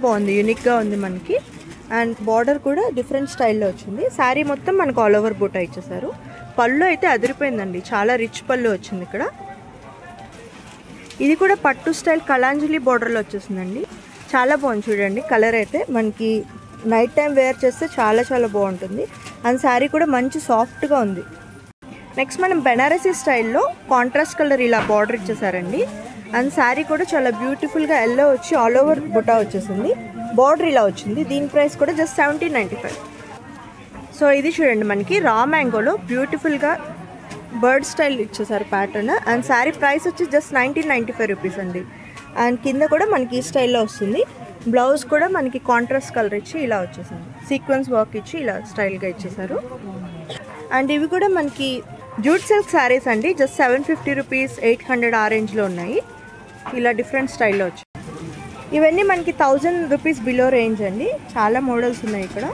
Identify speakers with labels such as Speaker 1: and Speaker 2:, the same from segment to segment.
Speaker 1: బాగుంది, యూనిక్గా ఉంది మనకి. అండ్ బార్డర్ కూడా డిఫరెంట్ స్టైల్లో వచ్చింది. శారీ మొత్తం మనకు ఆల్ ఓవర్ బూటా ఇచ్చేసారు. పళ్ళు అయితే అదిరిపోయిందండి, చాలా రిచ్ పళ్ళు వచ్చింది ఇక్కడ. ఇది కూడా పట్టు స్టైల్ కలాంజలి బార్డర్లో వచ్చేసిందండి. చాలా బాగుంది చూడండి. కలర్ అయితే మనకి నైట్ టైం వేర్ చేస్తే చాలా చాలా బాగుంటుంది. అండ్ శారీ కూడా మంచి సాఫ్ట్గా ఉంది. నెక్స్ట్ మనం బెనారసీ స్టైల్లో కాంట్రాస్ట్ కలర్ ఇలా బార్డర్ ఇచ్చేసారండి. అండ్ శారీ కూడా చాలా బ్యూటిఫుల్గా ఎల్లో వచ్చి ఆల్ ఓవర్ బుటా వచ్చేసింది. బార్డర్ ఇలా వచ్చింది. దీని ప్రైస్ కూడా జస్ట్ 1795. సో ఇది చూడండి, మనకి రా మ్యాంగోలో బ్యూటిఫుల్గా బర్డ్ స్టైల్ ఇచ్చేసారు ప్యాటర్న్. అండ్ శారీ ప్రైస్ వచ్చి జస్ట్ 1995 రూపీస్ అండి. అండ్ కింద కూడా మనకి ఈ స్టైల్లో వస్తుంది. బ్లౌజ్ కూడా మనకి కాంట్రాస్ట్ కలర్ ఇచ్చి ఇలా వచ్చేసింది. సీక్వెన్స్ వర్క్ ఇచ్చి ఇలా స్టైల్గా ఇచ్చేసారు. అండ్ ఇవి కూడా మనకి జూట్ సిల్క్ శారీస్ అండి. జస్ట్ 750 రూపీస్, 800 ఆ రేంజ్లో ఉన్నాయి. ఇలా డిఫరెంట్ స్టైల్లో వచ్చాయి. ఇవన్నీ మనకి 1000 రూపీస్ బిలో రేంజ్ అండి. చాలా మోడల్స్ ఉన్నాయి ఇక్కడ.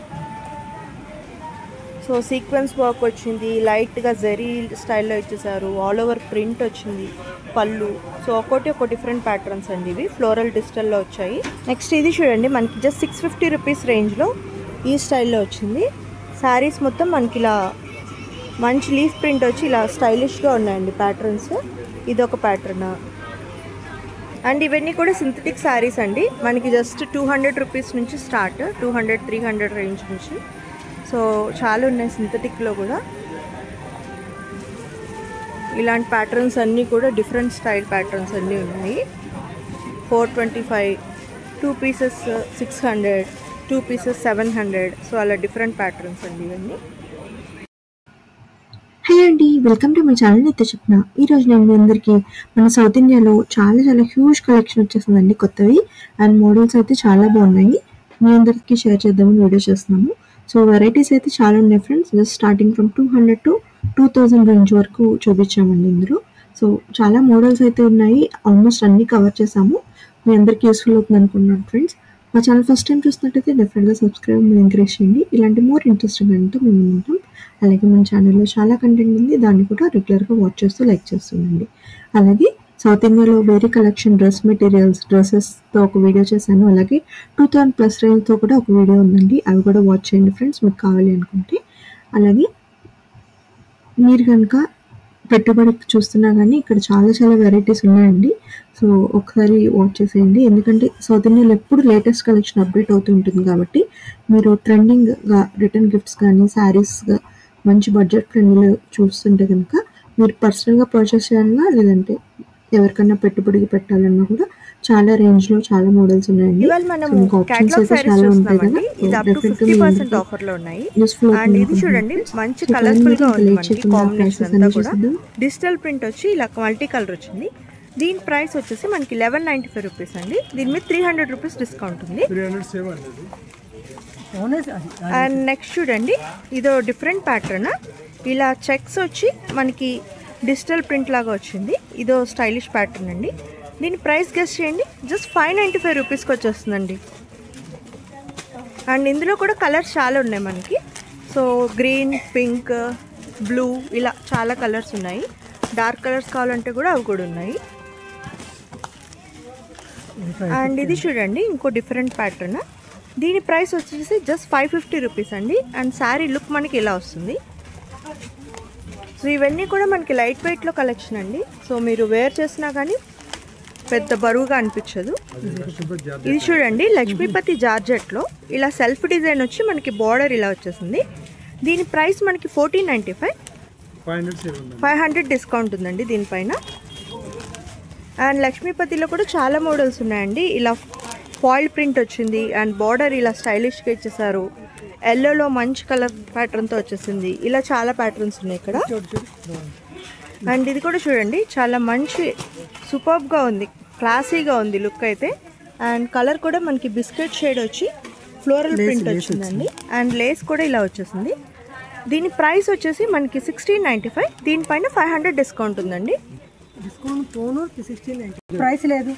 Speaker 1: సో సీక్వెన్స్ వర్క్ వచ్చింది, లైట్గా జరీ స్టైల్లో ఇచ్చేసారు. ఆల్ ఓవర్ ప్రింట్ వచ్చింది పళ్ళు. సో ఒక డిఫరెంట్ ప్యాటర్న్స్ అండి. ఇవి ఫ్లోరల్ డిజిటల్లో వచ్చాయి. నెక్స్ట్ ఇది చూడండి, మనకి జస్ట్ 650 రూపీస్ రేంజ్లో ఈ స్టైల్లో వచ్చింది. శారీస్ మొత్తం మనకి ఇలా మంచి లీఫ్ ప్రింట్ వచ్చి ఇలా స్టైలిష్గా ఉన్నాయండి ప్యాటర్న్స్. ఇదొక ప్యాటర్న్. అండ్ ఇవన్నీ కూడా సింథటిక్ శారీస్ అండి. మనకి జస్ట్ 200 రూపీస్ నుంచి స్టార్ట్, 200, 300 రేంజ్ నుంచి. సో చాలా ఉన్నాయి సింథటిక్లో కూడా. ఇలాంటి ప్యాటర్న్స్ అన్నీ కూడా డిఫరెంట్ స్టైల్ ప్యాటర్న్స్ అన్నీ ఉన్నాయి. 425, 2 పీసెస్ 600, 2 పీసెస్ 700. సో అలా డిఫరెంట్ ప్యాటర్న్స్ అండి ఇవన్నీ.
Speaker 2: హాయ్ అండి, వెల్కమ్ టు మై ఛానల్ నిత్య చెప్పిన. ఈరోజు నేను మీ అందరికీ మన సౌత్ ఇండియాలో చాలా చాలా హ్యూజ్ కలెక్షన్ వచ్చేసిందండి కొత్తవి. అండ్ మోడల్స్ అయితే చాలా బాగున్నాయి. మీ అందరికీ షేర్ చేద్దామని వీడియో చేస్తున్నాము. సో వెరైటీస్ అయితే చాలా ఉన్నాయి friends. Just starting from 200 to 2000 range వరకు చూపించామండి ఇందులో. సో చాలా మోడల్స్ అయితే ఉన్నాయి. ఆల్మోస్ట్ అన్నీ కవర్ చేసాము. మీ అందరికీ యూస్ఫుల్ అవుతుంది అనుకుంటున్నాను ఫ్రెండ్స్. మా ఛానల్ ఫస్ట్ టైం చూస్తున్నట్టయితే డెఫినెట్గా సబ్స్క్రైబ్ మీరు ఎంకరేజ్ చేయండి. ఇలాంటి మోర్ ఇంట్రెస్టింగ్ అంటే మేము ఉంటాం. అలాగే మన ఛానల్లో చాలా కంటెంట్ ఉంది, దాన్ని కూడా రెగ్యులర్గా వాచ్ చేస్తూ లైక్ చేస్తుండండి. అలాగే సౌత్ ఇండియాలో వేరే కలెక్షన్ డ్రెస్ మెటీరియల్స్, డ్రెస్సెస్తో ఒక వీడియో చేశాను. అలాగే 2000+ రేంజ్తో కూడా ఒక వీడియో ఉందండి. అవి కూడా వాచ్ చేయండి ఫ్రెండ్స్ మీకు కావాలి అనుకుంటే. అలాగే మీరు కనుక పెట్టుబడి చూస్తున్నా కానీ ఇక్కడ చాలా చాలా వెరైటీస్ ఉన్నాయండి. సో ఒకసారి వాచ్ చేసేయండి. ఎందుకంటే సౌత్ ఇండియాలో ఎప్పుడు లేటెస్ట్ కలెక్షన్ అప్డేట్ అవుతూ ఉంటుంది కాబట్టి మీరు ట్రెండింగ్గా రిటర్న్ గిఫ్ట్స్ కానీ శారీస్గా మంచి బడ్జెట్ ఫ్రెండ్లీలో చూస్తుంటే కనుక మీరు పర్సనల్గా పర్చేస్ చేయాలన్నా లేదంటే ఎవరికన్నా పెట్టుబడికి పెట్టాలన్నా కూడా చాలా రేంజ్లో చాలా మోడల్స్ ఉన్నాయండి.
Speaker 1: ఇవాళ మనం క్యాటలాగ్ సారీస్ చూస్తున్నామండి. ఇది అప్ టు 50% ఆఫర్లో ఉన్నాయి. అండ్ ఇది చూడండి, మంచి కలర్ఫుల్గా ఉంది. మనకి కాంబినేషన్ అంతా కూడా డిజిటల్ ప్రింట్ వచ్చి ఇలా మల్టీ కలర్ వచ్చింది. దీని ప్రైస్ వచ్చేసి మనకి 1195 రూపీస్ అండి. దీని మీద 300 రూపీస్ డిస్కౌంట్ ఉంది. అండ్ నెక్స్ట్ చూడండి, ఇదో డిఫరెంట్ ప్యాటర్న్. ఇలా చెక్స్ వచ్చి మనకి డిజిటల్ ప్రింట్ లాగా వచ్చింది. ఇదో స్టైలిష్ ప్యాటర్న్ అండి. దీని ప్రైస్ గెస్ చేయండి, జస్ట్ 595 రూపీస్కి వచ్చేస్తుందండి. అండ్ ఇందులో కూడా కలర్స్ చాలా ఉన్నాయి మనకి. సో గ్రీన్, పింక్, బ్లూ ఇలా చాలా కలర్స్ ఉన్నాయి. డార్క్ కలర్స్ కావాలంటే కూడా అవి కూడా ఉన్నాయి. అండ్ ఇది చూడండి, ఇంకో డిఫరెంట్ ప్యాటర్న్. దీని ప్రైస్ వచ్చేసి జస్ట్ 550 రూపీస్ అండి. అండ్ శారీ లుక్ మనకి ఇలా వస్తుంది. సో ఇవన్నీ కూడా మనకి లైట్ వెయిట్లో కలెక్షన్ అండి. సో మీరు వేర్ చేసినా కానీ పెద్ద బరువుగా అనిపించదు. ఇది చూడండి, లక్ష్మీపతి జార్జెట్లో ఇలా సెల్ఫ్ డిజైన్ వచ్చి మనకి బార్డర్ ఇలా వచ్చేసింది. దీని ప్రైస్ మనకి 1495, 500 డిస్కౌంట్ ఉందండి దీనిపైన. అండ్ లక్ష్మీపతిలో కూడా చాలా మోడల్స్ ఉన్నాయండి. ఇలా ఫాయిల్ ప్రింట్ వచ్చింది అండ్ బార్డర్ ఇలా స్టైలిష్గా ఇచ్చేసారు. ఎల్లోలో మంచి కలర్ ప్యాటర్న్తో వచ్చేసింది. ఇలా చాలా ప్యాటర్న్స్ ఉన్నాయి ఇక్కడ. అండ్ ఇది కూడా చూడండి, చాలా మంచి సూపర్బ్గా ఉంది, క్లాసీగా ఉంది లుక్ అయితే. అండ్ కలర్ కూడా మనకి బిస్కెట్ షేడ్ వచ్చి ఫ్లోరల్ ప్రింట్ వచ్చిందండి. అండ్ లేస్ కూడా ఇలా వచ్చేసింది. దీని ప్రైస్ వచ్చేసి మనకి 1695. దీనిపైన 500 డిస్కౌంట్ ఉందండి.
Speaker 3: ప్రైస్ లేదు.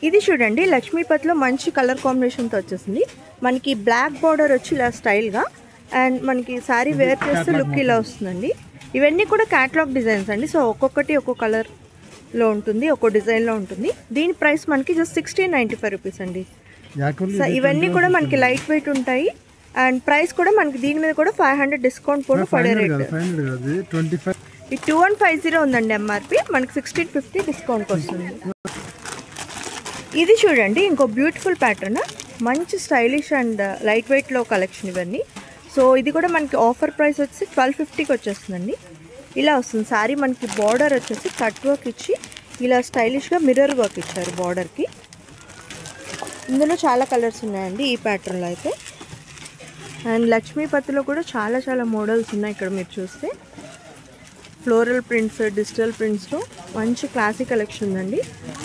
Speaker 1: ఇది చూడండి, లక్ష్మీపతిలో మంచి కలర్ కాంబినేషన్తో వచ్చేసింది. మనకి బ్లాక్ బార్డర్ వచ్చి ఇలా స్టైల్గా అండ్ మనకి శారీ వేర్ చేస్తే లుక్ ఇలా వస్తుందండి. ఇవన్నీ కూడా క్యాటలాగ్ డిజైన్స్ అండి. సో ఒక్కొక్కటి ఒక్కో కలర్లో ఉంటుంది, ఒక్కో డిజైన్లో ఉంటుంది. దీని ప్రైస్ మనకి జస్ట్ 1695 రూపీస్ అండి. ఇవన్నీ కూడా మనకి లైట్ వెయిట్ ఉంటాయి అండ్ ప్రైస్ కూడా మనకి దీని మీద కూడా 500 డిస్కౌంట్ పోను పడే రేట్. ఈ 2150 ఉందండి ఎంఆర్పి, మనకి 1650 డిస్కౌంట్ వస్తుంది. ఇది చూడండి ఇంకో బ్యూటిఫుల్ ప్యాటర్న్, మంచి స్టైలిష్ అండ్ లైట్ వెయిట్లో కలెక్షన్ ఇవన్నీ. సో ఇది కూడా మనకి ఆఫర్ ప్రైస్ వచ్చి 1250కి వచ్చేస్తుందండి. ఇలా వస్తుంది శారీ. మనకి బార్డర్ వచ్చేసి కట్ వర్క్ ఇచ్చి ఇలా స్టైలిష్గా మిర్రర్ వర్క్ ఇచ్చారు బార్డర్కి. ఇందులో చాలా కలర్స్ ఉన్నాయండి ఈ ప్యాటర్న్లో అయితే. అండ్ లక్ష్మీపతిలో కూడా చాలా చాలా మోడల్స్ ఉన్నాయి. ఇక్కడ మీరు చూస్తే ఫ్లోరల్ ప్రింట్స్, డిజిటల్ ప్రింట్స్లో మంచి క్లాసిక్ కలెక్షన్ ఉందండి,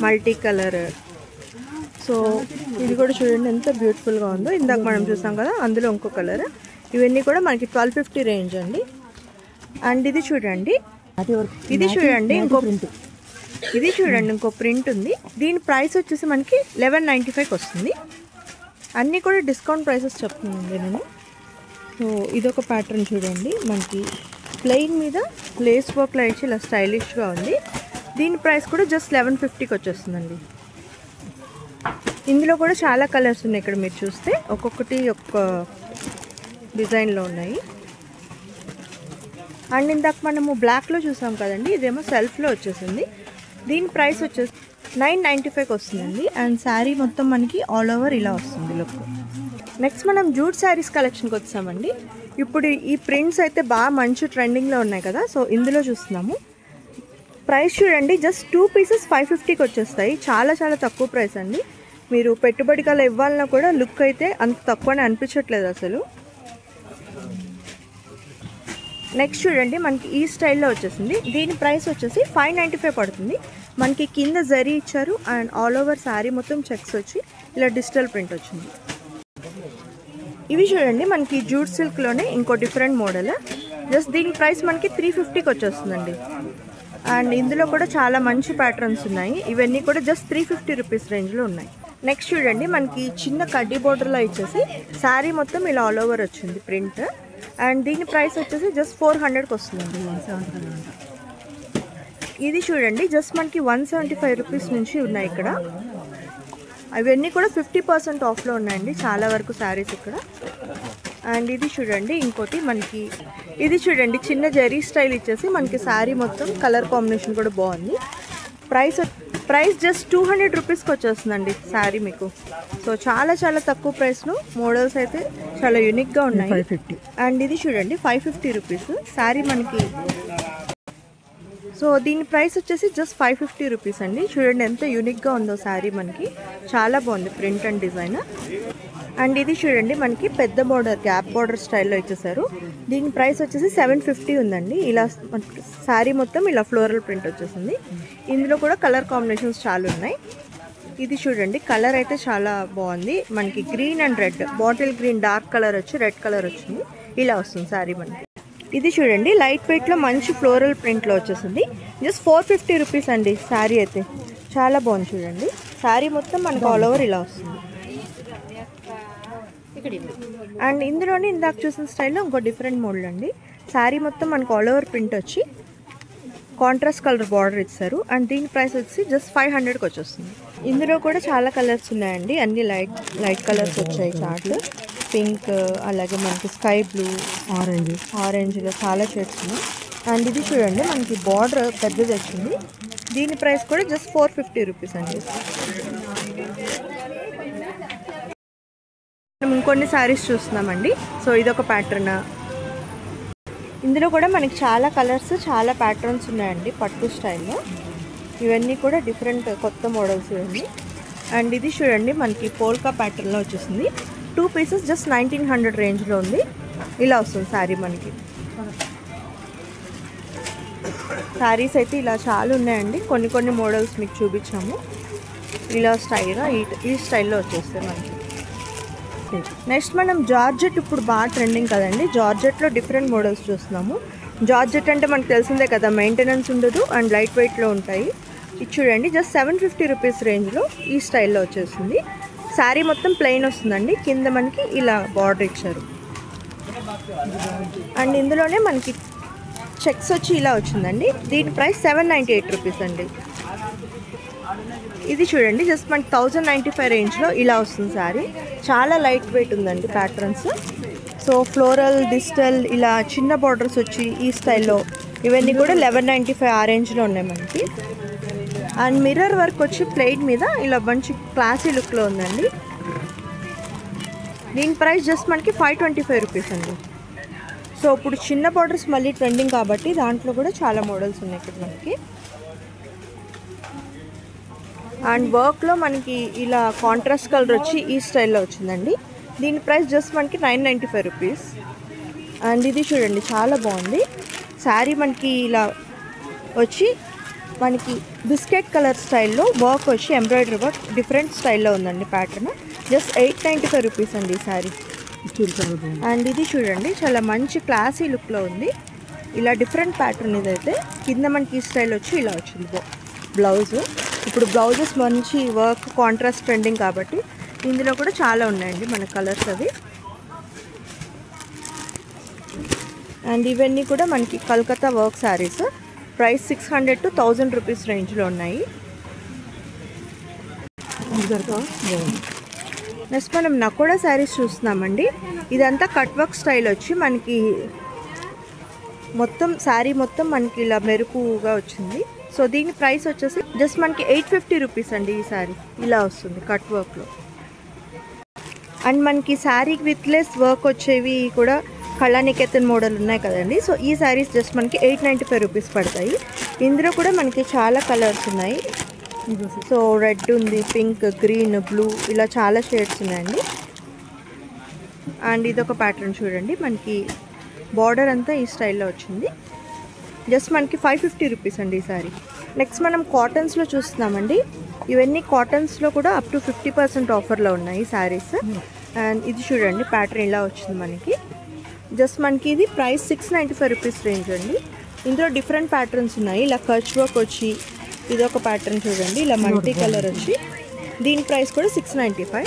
Speaker 1: మల్టీ కలర్. సో ఇది కూడా చూడండి ఎంత బ్యూటిఫుల్గా ఉందో. ఇందాక మనం చూసాం కదా అందులో ఇంకో కలర్. ఇవన్నీ కూడా మనకి 1250 రేంజ్ అండి. అండ్ ఇది చూడండి ఇంకో ప్రింట్ ఉంది. దీని ప్రైస్ వచ్చేసి మనకి 1195కి వస్తుంది. అన్నీ కూడా డిస్కౌంట్ ప్రైసెస్ చెప్తున్నానండి నేను. సో ఇదొక ప్యాటర్న్ చూడండి, మనకి ప్లెయిన్ మీద లేస్ వర్క్లో ఇచ్చి ఇలా స్టైలిష్గా ఉంది. దీని ప్రైస్ కూడా జస్ట్ 1150కి వచ్చేస్తుందండి. ఇందులో కూడా చాలా కలర్స్ ఉన్నాయి. ఇక్కడ మీరు చూస్తే ఒక్కొక్కటి ఒక్క డిజైన్లో ఉన్నాయి. అండ్ ఇందాక మనము బ్లాక్లో చూసాం కదండి, ఇదేమో సెల్ఫ్లో వచ్చేసింది. దీని ప్రైస్ వచ్చేసి 995కి వస్తుందండి. అండ్ శారీ మొత్తం మనకి ఆల్ ఓవర్ ఇలా వస్తుంది లుక్. నెక్స్ట్ మనం జూట్ శారీస్ కలెక్షన్కి వచ్చామండి. ఇప్పుడు ఈ ప్రింట్స్ అయితే బాగా మంచి ట్రెండింగ్లో ఉన్నాయి కదా, సో ఇందులో చూస్తున్నాము. ప్రైస్ చూడండి, జస్ట్ 2 పీసెస్ 550కి వచ్చేస్తాయి. చాలా చాలా తక్కువ ప్రైస్ అండి. మీరు పెట్టుబడికి అలా ఇవ్వాలన్నా కూడా లుక్ అయితే అంత తక్కువనే అనిపించట్లేదు అసలు. నెక్స్ట్ చూడండి మనకి ఈ స్టైల్లో వచ్చేసింది. దీని ప్రైస్ వచ్చేసి 595 పడుతుంది. మనకి కింద జరీ ఇచ్చారు అండ్ ఆల్ ఓవర్ శారీ మొత్తం చెక్స్ వచ్చి ఇలా డిజిటల్ ప్రింట్ వచ్చింది. ఇవి చూడండి మనకి జూట్ సిల్క్లోనే ఇంకో డిఫరెంట్ మోడల్. జస్ట్ దీని ప్రైస్ మనకి 350కి వచ్చేస్తుందండి. అండ్ ఇందులో కూడా చాలా మంచి ప్యాటర్న్స్ ఉన్నాయి. ఇవన్నీ కూడా జస్ట్ 350 రూపీస్ రేంజ్లో ఉన్నాయి. నెక్స్ట్ చూడండి మనకి చిన్న కడ్డీ బోర్డర్లో ఇచ్చేసి శారీ మొత్తం ఇలా ఆల్ ఓవర్ వచ్చింది ప్రింట్. అండ్ దీని ప్రైస్ వచ్చేసి జస్ట్ 400కి వస్తుందండి. ఇది చూడండి జస్ట్ మనకి 175 రూపీస్ నుంచి ఉన్నాయి ఇక్కడ. అవన్నీ కూడా 50% ఆఫ్లో ఉన్నాయండి చాలా వరకు శారీస్ ఇక్కడ. అండ్ ఇది చూడండి ఇంకోటి మనకి, ఇది చూడండి చిన్న జరీ స్టైల్ ఇచ్చేసి మనకి శారీ మొత్తం కలర్ కాంబినేషన్ కూడా బాగుంది. ప్రైస్ జస్ట్ 200 రూపీస్కి వచ్చేస్తుందండి శారీ మీకు. సో చాలా చాలా తక్కువ ప్రైస్లో మోడల్స్ అయితే చాలా యూనిక్గా ఉన్నాయి. 550. అండ్ ఇది చూడండి 550 రూపీస్ శారీ మనకి. సో దీని ప్రైస్ వచ్చేసి జస్ట్ 550 రూపీస్ అండి. చూడండి ఎంత యూనిక్గా ఉందో శారీ మనకి, చాలా బాగుంది ప్రింట్ అండ్ డిజైన్. అండ్ ఇది చూడండి మనకి పెద్ద బార్డర్, గ్యాప్ బార్డర్ స్టైల్లో ఇచ్చేసారు. దీని ప్రైస్ వచ్చేసి 750 ఉందండి. ఇలా శారీ మొత్తం ఇలా ఫ్లోరల్ ప్రింట్ వచ్చేసింది. ఇందులో కూడా కలర్ కాంబినేషన్స్ చాలా ఉన్నాయి. ఇది చూడండి కలర్ అయితే చాలా బాగుంది. మనకి green and red, bottle green dark colour వచ్చి రెడ్ కలర్ వచ్చింది. ఇలా వస్తుంది శారీ మనకి. ఇది చూడండి లైట్ వెయిట్లో మంచి ఫ్లోరల్ ప్రింట్లో వచ్చేసింది. జస్ట్ 450 రూపీస్ అండి శారీ అయితే. చాలా బాగుంది చూడండి. శారీ మొత్తం మనకు ఆల్ ఓవర్ ఇలా వస్తుంది. అండ్ ఇందులోనే ఇందాక చూసిన స్టైల్లో ఇంకో డిఫరెంట్ మోడల్ అండి. శారీ మొత్తం మనకు ఆల్ ఓవర్ ప్రింట్ వచ్చి కాంట్రాస్ట్ కలర్ బార్డర్ ఇచ్చారు. అండ్ దీని ప్రైస్ వచ్చి జస్ట్ 500కి వచ్చేస్తుంది. ఇందులో కూడా చాలా కలర్స్ ఉన్నాయండి. అన్ని లైట్ కలర్స్ వచ్చాయి. చార్ట్ పింక్, అలాగే మనకి స్కై బ్లూ, ఆరెంజ్లో చాలా షేడ్స్ ఉన్నాయి. అండ్ ఇది చూడండి మనకి బార్డర్ పెద్దది వచ్చింది. దీని ప్రైస్ కూడా జస్ట్ 450 రూపీస్ అండి. మనం ఇంకొన్ని శారీస్ చూస్తున్నామండి. సో ఇదొక ప్యాటర్న్. ఇందులో కూడా మనకి చాలా కలర్స్, చాలా ప్యాటర్న్స్ ఉన్నాయండి పట్టు స్టైల్లో. ఇవన్నీ కూడా డిఫరెంట్ కొత్త మోడల్స్ ఇవన్నీ. అండ్ ఇది చూడండి మనకి పోల్కా ప్యాటర్న్లో వచ్చేసింది. 2 పీసెస్ జస్ట్ 1900 రేంజ్లో ఉంది. ఇలా వస్తుంది శారీ మనకి. శారీస్ అయితే ఇలా చాలా ఉన్నాయండి. కొన్ని మోడల్స్ మీకు చూపించాము. ఇలా స్టైల్గా ఈ స్టైల్లో వచ్చేస్తాయి మనకి. నెక్స్ట్ మనం జార్జెట్ ఇప్పుడు బాగా ట్రెండింగ్ కదండి. జార్జెట్లో డిఫరెంట్ మోడల్స్ చూస్తున్నాము. జార్జెట్ అంటే మనకు తెలిసిందే కదా, మెయింటెనెన్స్ ఉండదు అండ్ లైట్ వెయిట్లో ఉంటాయి. ఇది చూడండి జస్ట్ 750 రూపీస్ రేంజ్లో ఈ స్టైల్లో వచ్చేసింది. శారీ మొత్తం ప్లెయిన్ వస్తుందండి. కింద మనకి ఇలా బార్డర్ ఇచ్చారు. అండ్ ఇందులోనే మనకి చెక్స్ వచ్చి ఇలా వచ్చిందండి. దీని ప్రైస్ 798 రూపీస్ అండి. ఇది చూడండి జస్ట్ మనకి 1095 రేంజ్లో ఇలా వస్తుంది శారీ. చాలా లైట్ వెయిట్ ఉందండి ప్యాటర్న్స్. సో ఫ్లోరల్ డిజిటల్ ఇలా చిన్న బార్డర్స్ వచ్చి ఈ స్టైల్లో ఇవన్నీ కూడా 1195 ఆ రేంజ్లో ఉన్నాయి మనకి. అండ్ మిర్రర్ వర్క్ వచ్చి ప్లేట్ మీద ఇలా మంచి క్లాసీ లుక్లో ఉందండి. దీని ప్రైస్ జస్ట్ మనకి 525 రూపీస్ అండి. సో ఇప్పుడు చిన్న బార్డర్స్ మళ్ళీ ట్రెండింగ్ కాబట్టి దాంట్లో కూడా చాలా మోడల్స్ ఉన్నాయి ఇక్కడ మనకి. అండ్ వర్క్లో మనకి ఇలా కాంట్రాస్ట్ కలర్ వచ్చి ఈ స్టైల్లో వచ్చిందండి. దీని ప్రైస్ జస్ట్ మనకి 995 రూపీస్. అండ్ ఇది చూడండి చాలా బాగుంది శారీ. మనకి ఇలా వచ్చి మనకి బిస్కెట్ కలర్ స్టైల్లో వర్క్ వచ్చి ఎంబ్రాయిడరీ వర్క్ డిఫరెంట్ స్టైల్లో ఉందండి ప్యాటర్న్. జస్ట్ 895 రూపీస్ అండి ఈ శారీ. అండ్ ఇది చూడండి చాలా మంచి క్లాసీ లుక్లో ఉంది. ఇలా డిఫరెంట్ ప్యాటర్న్ ఇదైతే కింద మనకి ఈ స్టైల్ వచ్చి ఇలా వచ్చింది బ్లౌజ్. ఇప్పుడు బ్లౌజెస్ మంచి వర్క్ కాంట్రాస్ట్ ట్రెండింగ్ కాబట్టి ఇందులో కూడా చాలా ఉన్నాయండి మన కలర్స్ అవి. అండ్ ఇవన్నీ కూడా మనకి Calcutta work saris. Price 600 to 1000 rupees రేంజ్లో ఉన్నాయి. నెక్స్ట్ మనం నకోడా శారీస్ చూస్తున్నామండి. ఇదంతా కట్ వర్క్ స్టైల్ వచ్చి మనకి మొత్తం శారీ మొత్తం మనకి ఇలా మెరుపుగా వచ్చింది. సో దీని ప్రైస్ వచ్చేసి జస్ట్ మనకి 850 రూపీస్ అండి. ఈ శారీ ఇలా వస్తుంది కట్ వర్క్లో. అండ్ మనకి శారీ విత్ లెస్ వర్క్ వచ్చేవి కూడా కళానికేతన్ మోడల్ ఉన్నాయి కదండి. సో ఈ శారీస్ జస్ట్ మనకి 895 రూపీస్ పడతాయి. ఇందులో కూడా మనకి చాలా కలర్స్ ఉన్నాయి. సో రెడ్ ఉంది, పింక్, గ్రీన్, బ్లూ ఇలా చాలా షేడ్స్ ఉన్నాయండి. అండ్ ఇదొక ప్యాటర్న్ చూడండి మనకి బార్డర్ అంతా ఈ స్టైల్లో వచ్చింది. జస్ట్ మనకి 550 రూపీస్ అండి ఈ సారీ. నెక్స్ట్ మనం కాటన్స్లో చూస్తున్నామండి. ఇవన్నీ కాటన్స్లో కూడా అప్ టు 50% ఆఫర్లో ఉన్నాయి శారీస్. అండ్ ఇది చూడండి ప్యాటర్న్ ఇలా వచ్చింది మనకి. జస్ట్ మనకి ఇది ప్రైస్ 695 రూపీస్ రేంజ్ అండి. ఇందులో డిఫరెంట్ ప్యాటర్న్స్ ఉన్నాయి. ఇలా కచ్ వర్క్ వచ్చి ఇదొక ప్యాటర్న్ చూడండి ఇలా మల్టీ కలర్ వచ్చి దీని ప్రైస్ కూడా 695.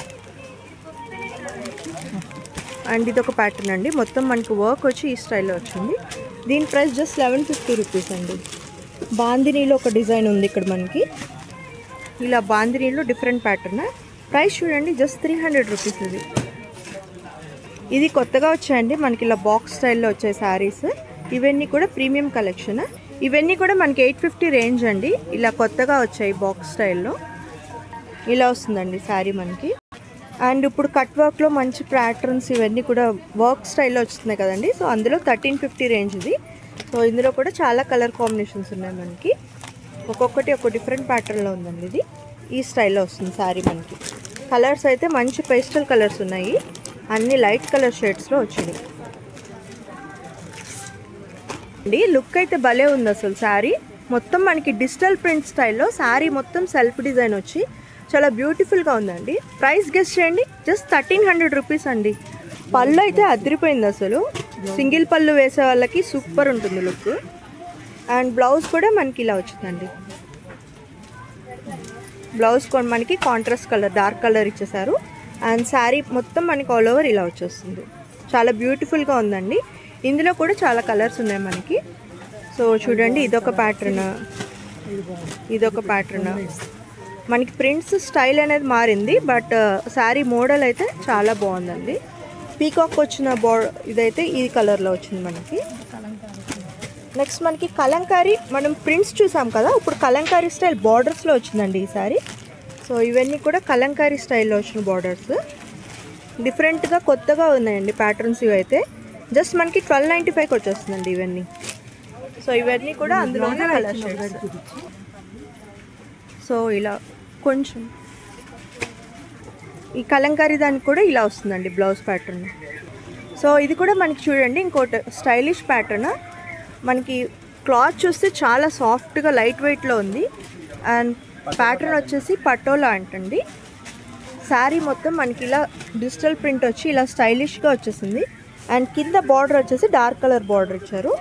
Speaker 1: అండ్ ఇదొక ప్యాటర్న్ అండి మొత్తం మనకి వర్క్ వచ్చి ఈ స్టైల్లో వచ్చింది. దీని ప్రైస్ జస్ట్ 1150 రూపీస్ అండి. బాందినీలో ఒక డిజైన్ ఉంది ఇక్కడ మనకి. ఇలా బాందినీలో డిఫరెంట్ ప్యాటర్న్. ప్రైస్ చూడండి జస్ట్ 300 రూపీస్. ఇది కొత్తగా వచ్చాయండి మనకి ఇలా బాక్స్ స్టైల్లో వచ్చే శారీస్. ఇవన్నీ కూడా ప్రీమియం కలెక్షన్. ఇవన్నీ కూడా మనకి 850 రేంజ్ అండి. ఇలా కొత్తగా వచ్చాయి బాక్స్ స్టైల్లో ఇలా వస్తుందండి శారీ మనకి. అండ్ ఇప్పుడు కట్ వర్క్లో మంచి ప్యాటర్న్స్ ఇవన్నీ కూడా వర్క్ స్టైల్లో వస్తున్నాయి కదండి. సో అందులో 1350 రేంజ్ ఇది. సో ఇందులో కూడా చాలా కలర్ కాంబినేషన్స్ ఉన్నాయి మనకి. ఒక్కొక్కటి ఒక డిఫరెంట్ ప్యాటర్న్లో ఉందండి. ఇది ఈ స్టైల్లో వస్తుంది శారీ మనకి. కలర్స్ అయితే మంచి పేస్టల్ కలర్స్ ఉన్నాయి. అన్ని లైట్ కలర్ షేడ్స్లో వచ్చినాయి అండి. లుక్ అయితే భలే ఉంది అసలు శారీ. మొత్తం మనకి డిజిటల్ ప్రింట్ స్టైల్లో శారీ మొత్తం సెల్ఫ్ డిజైన్ వచ్చి చాలా బ్యూటిఫుల్గా ఉందండి. ప్రైస్ గెస్ చేయండి జస్ట్ 1300 రూపీస్ అండి. పళ్ళు అయితే అదిరిపోయింది అసలు. సింగిల్ పళ్ళు వేసే వాళ్ళకి సూపర్ ఉంటుంది లుక్. అండ్ బ్లౌజ్ కూడా మనకి ఇలా వచ్చిందండి. బ్లౌజ్ కూడా మనకి కాంట్రాస్ట్ కలర్ డార్క్ కలర్ ఇచ్చేసారు. అండ్ శారీ మొత్తం మనకి ఆల్ ఓవర్ ఇలా వచ్చేస్తుంది. చాలా బ్యూటిఫుల్గా ఉందండి. ఇందులో కూడా చాలా కలర్స్ ఉన్నాయి మనకి. సో చూడండి ఇదొక ప్యాటర్న్, ఇదొక ప్యాటర్న్. మనకి ప్రింట్స్ స్టైల్ అనేది మారింది బట్ శారీ మోడల్ అయితే చాలా బాగుందండి. పీకాక్ వచ్చిన ఇదైతే ఈ కలర్లో వచ్చింది మనకి. నెక్స్ట్ మనకి కలంకారీ మనం ప్రింట్స్ చూసాం కదా. ఇప్పుడు కలంకారీ స్టైల్ బార్డర్స్లో వచ్చిందండి ఈ సారీ. సో ఇవన్నీ కూడా కలంకారీ స్టైల్లో వచ్చిన బార్డర్స్ డిఫరెంట్గా కొత్తగా ఉన్నాయండి ప్యాటర్న్స్. ఇవైతే జస్ట్ మనకి 1295కి వచ్చేస్తుందండి ఇవన్నీ. సో ఇవన్నీ కూడా అందులోనే కలర్ షేడ్స్. సో ఇలా కొంచెం ఈ కలంకారీ దానికి కూడా ఇలా వస్తుందండి బ్లౌజ్ ప్యాటర్న్. సో ఇది కూడా మనకి చూడండి ఇంకోటి స్టైలిష్ ప్యాటర్న్. మనకి క్లాత్ చూస్తే చాలా సాఫ్ట్గా లైట్ వెయిట్లో ఉంది. అండ్ ప్యాటర్న్ వచ్చేసి పటోలా అంటండి. శారీ మొత్తం మనకి ఇలా డిజిటల్ ప్రింట్ వచ్చి ఇలా స్టైలిష్గా వచ్చేసింది. అండ్ కింద బార్డర్ వచ్చేసి డార్క్ కలర్ బార్డర్ ఇచ్చారు.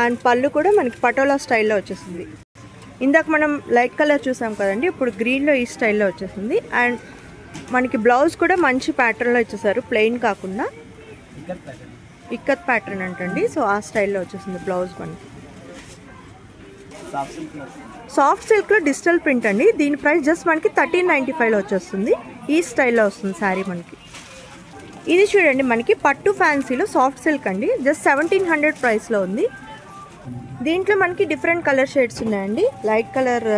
Speaker 1: అండ్ పళ్ళు కూడా మనకి పటోలా స్టైల్లో వచ్చేసింది. ఇందాక మనం లైట్ కలర్ చూసాం కదండి, ఇప్పుడు గ్రీన్లో ఈ స్టైల్లో వచ్చేసింది. అండ్ మనకి బ్లౌజ్ కూడా మంచి ప్యాటర్న్లో ఇచ్చేసారు, ప్లెయిన్ కాకుండా ఇక్కత్ ప్యాటర్న్ అంటండి. సో ఆ స్టైల్లో వచ్చేసింది బ్లౌజ్ మనకి. సాఫ్ట్ సిల్క్లో డిజిటల్ ప్రింట్ అండి. దీని ప్రైస్ జస్ట్ మనకి 1395లో వచ్చేస్తుంది. ఈ స్టైల్లో వస్తుంది శారీ మనకి. ఇది చూడండి మనకి పట్టు ఫ్యాన్సీలో సాఫ్ట్ సిల్క్ అండి. జస్ట్ 1700 ప్రైస్లో ఉంది. దీంట్లో మనకి డిఫరెంట్ కలర్ షేడ్స్ ఉన్నాయండి. లైట్ కలర్,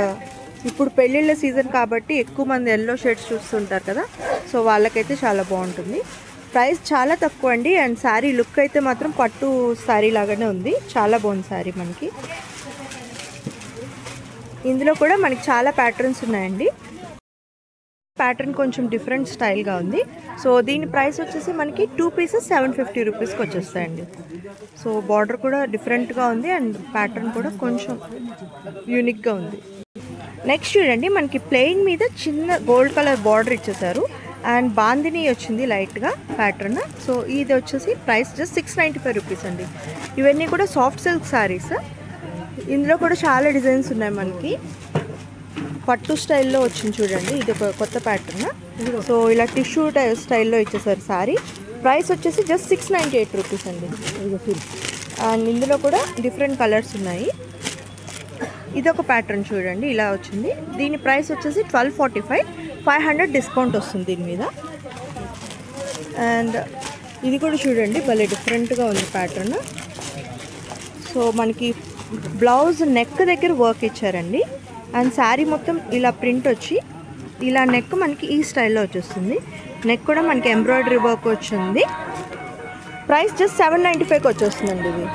Speaker 1: ఇప్పుడు పెళ్ళిళ్ళ సీజన్ కాబట్టి ఎక్కువ మంది ఎల్లో షేడ్స్ చూస్తుంటారు కదా, సో వాళ్ళకైతే చాలా బాగుంటుంది. ప్రైస్ చాలా తక్కువ అండి. అండ్ శారీ లుక్ అయితే మాత్రం పట్టు శారీ లాగానే ఉంది. చాలా బాగుంది శారీ మనకి. ఇందులో కూడా మనకి చాలా ప్యాటర్న్స్ ఉన్నాయండి. ప్యాటర్న్ కొంచెం డిఫరెంట్ స్టైల్గా ఉంది. సో దీని ప్రైస్ వచ్చేసి మనకి 2 పీసెస్ 750 రూపీస్కి వచ్చేస్తాయండి. సో బార్డర్ కూడా డిఫరెంట్గా ఉంది అండ్ ప్యాటర్న్ కూడా కొంచెం యూనిక్గా ఉంది. నెక్స్ట్ చూడండి మనకి ప్లెయిన్ మీద చిన్న గోల్డ్ కలర్ బార్డర్ ఇచ్చేసారు అండ్ బాందిని వచ్చింది లైట్గా ప్యాటర్న్. సో ఇది వచ్చేసి ప్రైస్ జస్ట్ 695 రూపీస్ అండి. ఇవన్నీ కూడా సాఫ్ట్ సిల్క్ శారీస్. ఇందులో కూడా చాలా డిజైన్స్ ఉన్నాయి మనకి. పట్టు స్టైల్లో వచ్చింది చూడండి, ఇది ఒక కొత్త ప్యాటర్న్. సో ఇలా టిష్యూ స్టైల్లో ఇచ్చేసారు శారీ. ప్రైస్ వచ్చేసి జస్ట్ 698 రూపీస్ అండి. అండ్ ఇందులో కూడా డిఫరెంట్ కలర్స్ ఉన్నాయి. ఇదొక ప్యాటర్న్ చూడండి, ఇలా వచ్చింది. దీని ప్రైస్ వచ్చేసి 1245, 500 డిస్కౌంట్ వస్తుంది దీని మీద. అండ్ ఇది కూడా చూడండి భలే డిఫరెంట్గా ఉంది ప్యాటర్న్. సో మనకి బ్లౌజ్ నెక్ దగ్గర వర్క్ ఇచ్చారండి. అండ్ శారీ మొత్తం ఇలా ప్రింట్ వచ్చి ఇలా నెక్ మనకి ఈ స్టైల్లో వచ్చేస్తుంది. నెక్ కూడా మనకి ఎంబ్రాయిడరీ వర్క్ వచ్చింది. ప్రైస్ జస్ట్ 795కి వచ్చేస్తుందండి ఇది.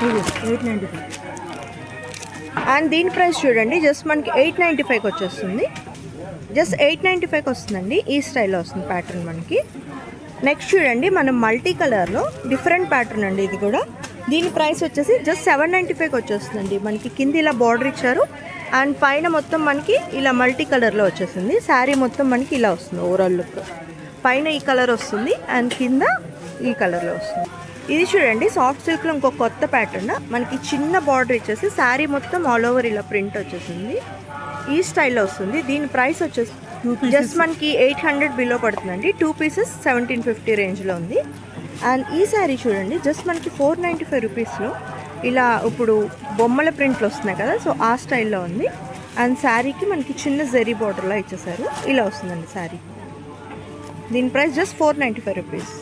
Speaker 1: 895. అండ్ దీని ప్రైస్ చూడండి జస్ట్ మనకి 895కి వచ్చేస్తుంది. జస్ట్ 895కి వస్తుందండి. ఈ స్టైల్లో వస్తుంది ప్యాటర్న్ మనకి. నెక్స్ట్ చూడండి మనం మల్టీ కలర్లో డిఫరెంట్ ప్యాటర్న్ అండి ఇది కూడా. దీని ప్రైస్ వచ్చేసి జస్ట్ 795కి వచ్చేస్తుందండి. మనకి కింద ఇలా బార్డర్ ఇచ్చారు అండ్ పైన మొత్తం మనకి ఇలా మల్టీ కలర్లో వచ్చేసింది. శారీ మొత్తం మనకి ఇలా వస్తుంది. ఓవరాల్ లుక్ పైన ఈ కలర్ వస్తుంది అండ్ కింద ఈ కలర్లో వస్తుంది. ఇది చూడండి సాఫ్ట్ సిల్క్లో ఇంకో కొత్త ప్యాటర్న్. మనకి చిన్న బార్డర్ ఇచ్చేసి శారీ మొత్తం ఆల్ ఓవర్ ఇలా ప్రింట్ వచ్చేసింది. ఈ స్టైల్లో వస్తుంది. దీని ప్రైస్ వచ్చేసి జస్ట్ మనకి 800 బిలో పడుతుందండి. 2 పీసెస్ 1750 రేంజ్లో ఉంది. అండ్ ఈ శారీ చూడండి జస్ట్ మనకి 495 రూపీస్లో ఇలా ఇప్పుడు బొమ్మల ప్రింట్లు వస్తున్నాయి కదా, సో ఆ స్టైల్లో ఉంది. అండ్ శారీకి మనకి చిన్న జెరీ బార్డర్లా ఇచ్చేసారు. ఇలా వస్తుందండి శారీ. దీని ప్రైస్ జస్ట్ 495 రూపీస్.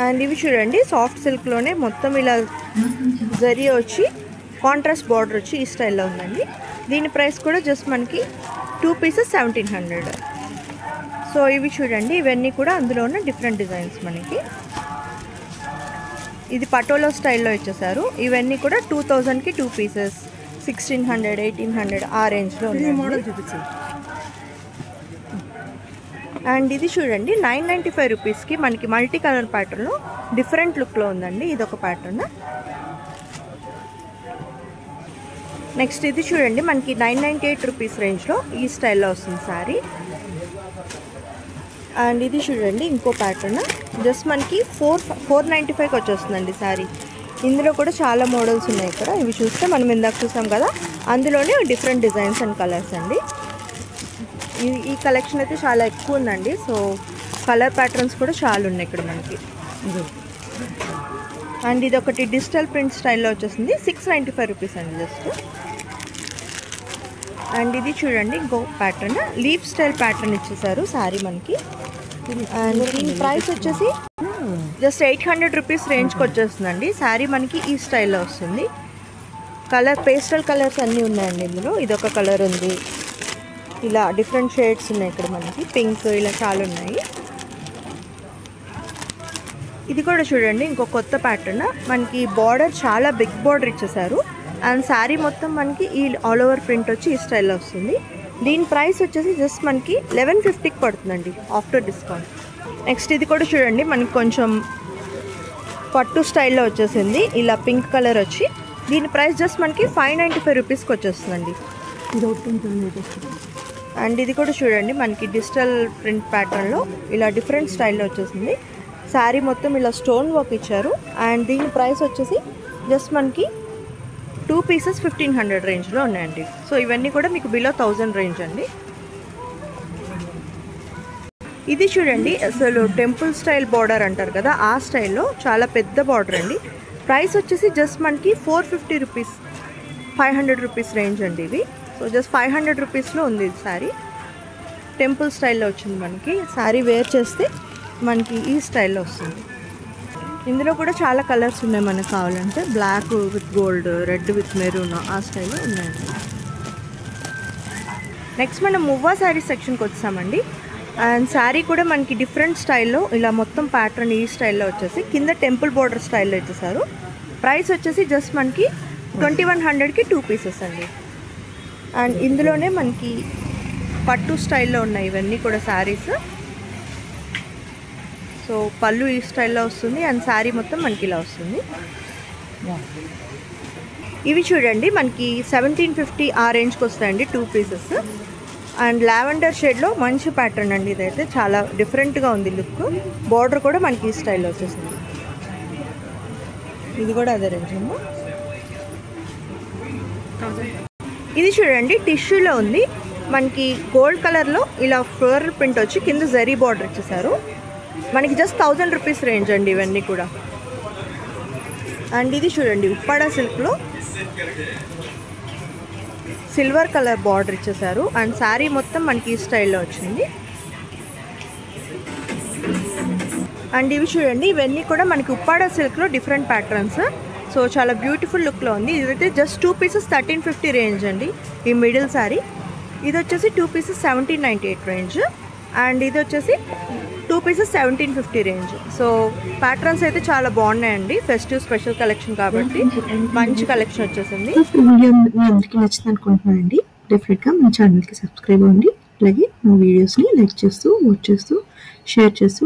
Speaker 1: అండ్ ఇవి చూడండి సాఫ్ట్ సిల్క్లోనే మొత్తం ఇలా జరీ వచ్చి కాంట్రాస్ట్ బార్డర్ వచ్చి ఈ స్టైల్లో ఉందండి. దీని ప్రైస్ కూడా జస్ట్ మనకి 2 పీసెస్ 1700. సో ఇవి చూడండి ఇవన్నీ కూడా అందులో ఉన్న డిఫరెంట్ డిజైన్స్ మనకి. ఇది పటోలా స్టైల్లో ఇచ్చేసారు. ఇవన్నీ కూడా 2000కి 2 పీసెస్ 1600, 1800 ఆ రేంజ్లో ఉన్నాయి. మోడల్ చూపించండి. అండ్ ఇది చూడండి 995 రూపీస్కి మనకి మల్టీ కలర్ ప్యాటర్న్లో డిఫరెంట్ లుక్లో ఉందండి. ఇదొక ప్యాటర్న్. నెక్స్ట్ ఇది చూడండి మనకి 998 రూపీస్ రేంజ్లో ఈ స్టైల్లో వస్తుంది శారీ. అండ్ ఇది చూడండి ఇంకో ప్యాటర్న్. జస్ట్ మనకి 495కి వచ్చేస్తుందండి శారీ. ఇందులో కూడా చాలా మోడల్స్ ఉన్నాయి ఇక్కడ. ఇవి చూస్తే మనం ఇందాక చూసాం కదా, అందులోనే డిఫరెంట్ డిజైన్స్ అండ్ కలర్స్ అండి. ఈ కలెక్షన్ అయితే చాలా ఎక్కువ ఉందండి. సో కలర్ ప్యాటర్న్స్ కూడా చాలా ఉన్నాయి ఇక్కడ మనకి. అండ్ ఇది ఒకటి డిజిటల్ ప్రింట్ స్టైల్లో వచ్చేసింది. 695 రూపీస్ అండి జస్ట్. అండ్ ఇది చూడండి ఇంకో ప్యాటర్న్, లీఫ్ స్టైల్ ప్యాటర్న్ ఇచ్చేసారు శారీ మనకి. అండ్ దీని ప్రైస్ వచ్చేసి జస్ట్ 800 రూపీస్ రేంజ్కి వచ్చేస్తుందండి. శారీ మనకి ఈ స్టైల్లో వస్తుంది. కలర్ పేస్టల్ కలర్స్ అన్నీ ఉన్నాయండి ఇందులో. ఇదొక కలర్ ఉంది, ఇలా డిఫరెంట్ షేడ్స్ ఉన్నాయి ఇక్కడ మనకి. పింక్ ఇలా చాలా ఉన్నాయి. ఇది కూడా చూడండి ఇంకో కొత్త ప్యాటర్న్. మనకి బార్డర్ చాలా బిగ్ బార్డర్ ఇచ్చేసారు అండ్ శారీ మొత్తం మనకి ఈ ఆల్ ఓవర్ ప్రింట్ వచ్చి ఈ స్టైల్లో వస్తుంది. దీని ప్రైస్ వచ్చేసి జస్ట్ మనకి 1150కి పడుతుందండి ఆఫ్టర్ డిస్కౌంట్. నెక్స్ట్ ఇది కూడా చూడండి మనకి కొంచెం పట్టు స్టైల్లో వచ్చేసింది. ఇలా పింక్ కలర్ వచ్చి దీని ప్రైస్ జస్ట్ మనకి 595 రూపీస్కి వచ్చేస్తుందండి. అండ్ ఇది కూడా చూడండి మనకి డిజిటల్ ప్రింట్ ప్యాటర్న్లో ఇలా డిఫరెంట్ స్టైల్లో వచ్చేసింది. శారీ మొత్తం ఇలా స్టోన్ వర్క్ ఇచ్చారు అండ్ దీని ప్రైస్ వచ్చేసి జస్ట్ మనకి 2 పీసెస్ 1500 రేంజ్లో ఉన్నాయండి. సో ఇవన్నీ కూడా మీకు బిలో 1000 రేంజ్ అండి. ఇది చూడండి అసలు టెంపుల్ స్టైల్ బార్డర్ అంటారు కదా, ఆ స్టైల్లో చాలా పెద్ద బార్డర్ అండి. ప్రైస్ వచ్చేసి జస్ట్ మనకి 450 రూపీస్. 500 రూపీస్ రేంజ్ అండి ఇవి. సో జస్ట్ 500 రూపీస్లో ఉంది ఇది శారీ. టెంపుల్ స్టైల్లో వచ్చింది మనకి. శారీ వేర్ చేస్తే మనకి ఈ స్టైల్లో వస్తుంది. ఇందులో కూడా చాలా కలర్స్ ఉన్నాయి మనకు కావాలంటే. Black with gold, red with maroon ఆ స్టైల్లో ఉన్నాయండి. నెక్స్ట్ మనం మువ్వా శారీ సెక్షన్కి వచ్చామండి. అండ్ శారీ కూడా మనకి డిఫరెంట్ స్టైల్లో ఇలా మొత్తం ప్యాటర్న్ ఈ స్టైల్లో వచ్చేసి కింద టెంపుల్ బోర్డర్ స్టైల్లో ఇచ్చేసారు. ప్రైస్ వచ్చేసి జస్ట్ మనకి 2100కి 2 పీసెస్ అండి. అండ్ ఇందులోనే మనకి పట్టు స్టైల్లో ఉన్నాయి ఇవన్నీ కూడా శారీస్. సో పళ్ళు ఈ స్టైల్లో వస్తుంది అండ్ శారీ మొత్తం మనకి ఇలా వస్తుంది. ఇవి చూడండి మనకి 1750 ఆ రేంజ్కి వస్తాయండి 2 పీసెస్. అండ్ లావెండర్ షేడ్లో మంచి ప్యాటర్న్ అండి. ఇదైతే చాలా డిఫరెంట్గా ఉంది లుక్. బార్డర్ కూడా మనకి ఈ స్టైల్లో వచ్చేసింది. ఇది కూడా అదే రేంజ్ అండి. ఇది చూడండి టిష్యూలో ఉంది మనకి. గోల్డ్ కలర్లో ఇలా ఫ్లోరల్ ప్రింట్ వచ్చి కింద జరీ బార్డర్ ఇచ్చేసారు. మనకి జస్ట్ 1000 రూపీస్ రేంజ్ అండి ఇవన్నీ కూడా. అండ్ ఇది చూడండి ఉప్పాడ సిల్క్లో సిల్వర్ కలర్ బార్డర్ ఇచ్చేసారు. అండ్ శారీ మొత్తం మనకి ఈ స్టైల్లో వచ్చింది. అండ్ ఇవి చూడండి ఇవన్నీ కూడా మనకి ఉప్పాడ సిల్క్లో డిఫరెంట్ ప్యాటర్న్స్. సో చాలా బ్యూటిఫుల్ లుక్లో ఉంది. ఇదైతే జస్ట్ 2 పీసెస్ 1350 రేంజ్ అండి ఈ మిడిల్ శారీ. ఇది వచ్చేసి 2 పీసెస్ 1798 రేంజ్. అండ్ ఇది వచ్చేసి 2 పీసెస్ 1750 రేంజ్. సో ప్యాటర్న్స్ అయితే చాలా బాగున్నాయండి. ఫెస్టివ్ స్పెషల్ కలెక్షన్ కాబట్టి మంచి కలెక్షన్ వచ్చేసింది.
Speaker 2: వీడియో మీ అందరికీ నచ్చింది అనుకుంటున్నానండి. డెఫినెట్గా మన ఛానల్కి సబ్స్క్రైబ్ అవ్వండి. అలాగే మా వీడియోస్ని లైక్ చేస్తూ, వాచ్ చేస్తూ, షేర్ చేస్తూ